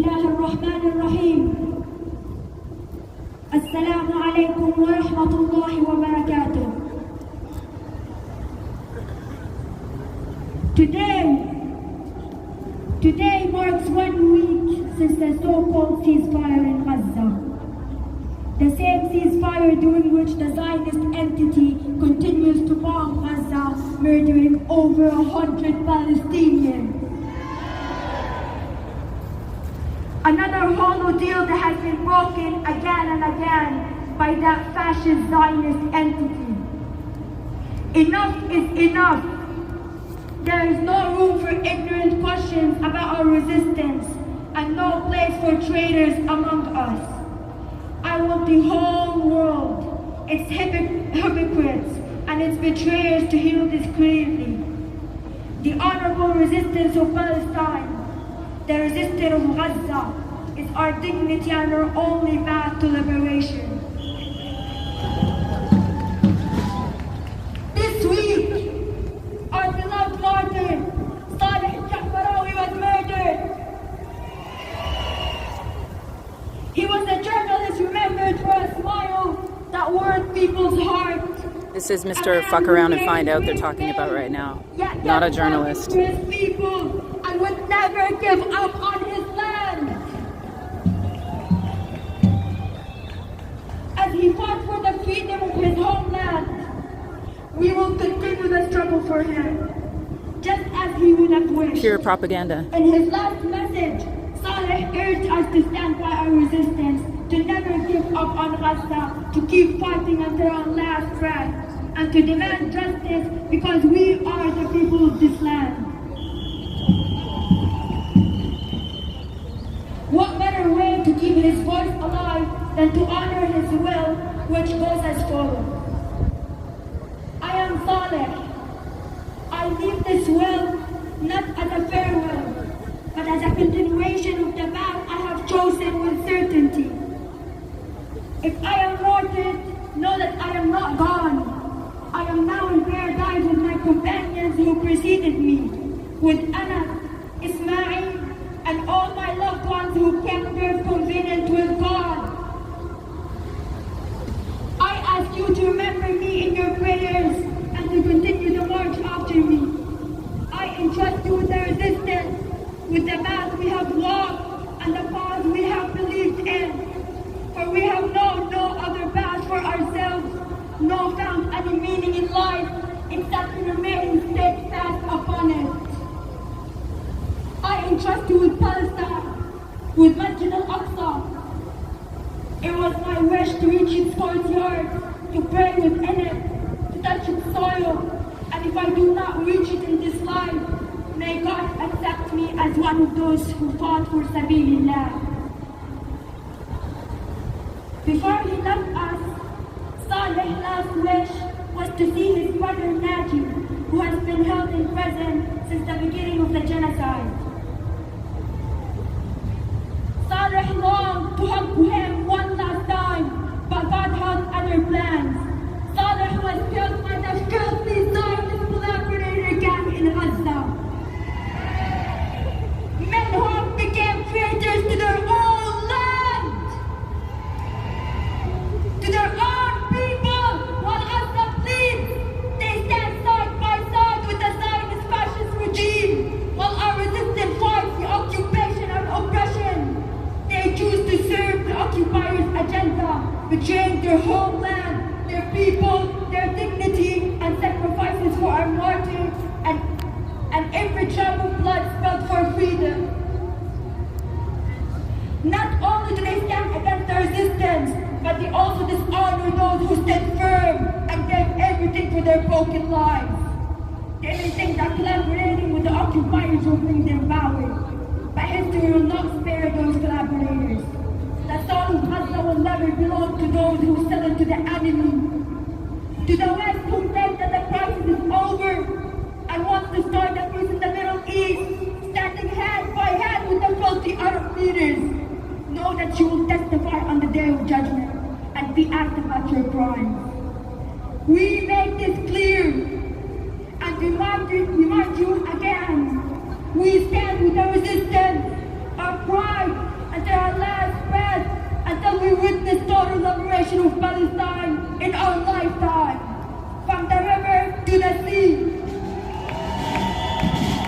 الله الرحمن الرحيم. السلام عليكم ورحمة الله وبركاته. Today marks 1 week since the so-called ceasefire in Gaza. The same ceasefire during which the Zionist entity continues to bomb Gaza, murdering over 100 Palestinians. Another hollow deal that has been broken again and again by that fascist Zionist entity. Enough is enough. There is no room for ignorant questions about our resistance and no place for traitors among us. I want the whole world, its hypocrites and its betrayers to hear this clearly. The honorable resistance of Palestine, the resistance of Gaza, is our dignity and our only path to liberation. This week, our beloved martyr, Saleh al-Jafarawi, was murdered. He was a journalist remembered for a smile that warmed people's hearts. This is Mr. Fuck Around and Find Out they're talking about right now. Not a journalist. His people and would never give up on his land. As he fought for the freedom of his homeland, we will continue the struggle for him, just as he would have wished. Pure propaganda. In his last message, Saleh urged us to stand by our resistance, to never give up on Gaza, to keep fighting until our last breath, and to demand justice because we are the people of this land. What better way to keep his voice alive than to honor his will, which goes as follows. I am Saleh. I leave this will not as a farewell, but as a continuation of the path I have chosen with certainty. If I am martyred, know that I am not gone. I am now in paradise with my companions who preceded me, with Anas, Ismail, and all my loved ones who kept their covenant with God. I ask you to remember me in your prayers and to continue the march after me. I entrust you with the resistance, with the path we have walked and the cause we have believed in. For we have known no other path for ourselves, nor found any meaning in life except to remain steadfast upon it. I entrust you with Palestine, with Masjid al-Aqsa. It was my wish to reach its courtyard, to pray within it, to touch its soil, and if I do not reach it in this life, may God accept me as one of those who fought for Sabilillah. Before he left us, Saleh's last wish was to see his brother Najib, who has been held in prison since the beginning of the genocide. Saleh longed to hug him one last time, but God had other plans. Saleh was killed by the filthy Zionist collaborator gang in Gaza. Men who have become traitors to their own land, to their own people, while Gaza bleeds. They stand side by side with the Zionist fascist regime, while our resistance fights the occupation and oppression. They choose to serve the occupier's agenda, betraying their homeland, their people, their dignity, and sacrifices for our martyrs and every drop of blood spilled for freedom. Not only do they stand against the resistance, but they also dishonor those who stood firm and gave everything for their broken lives. They may think that collaborating with the occupiers will bring them power, but history will not spare those collaborators. The soul of Gaza will never belong to those who sell it to the enemy. To the West,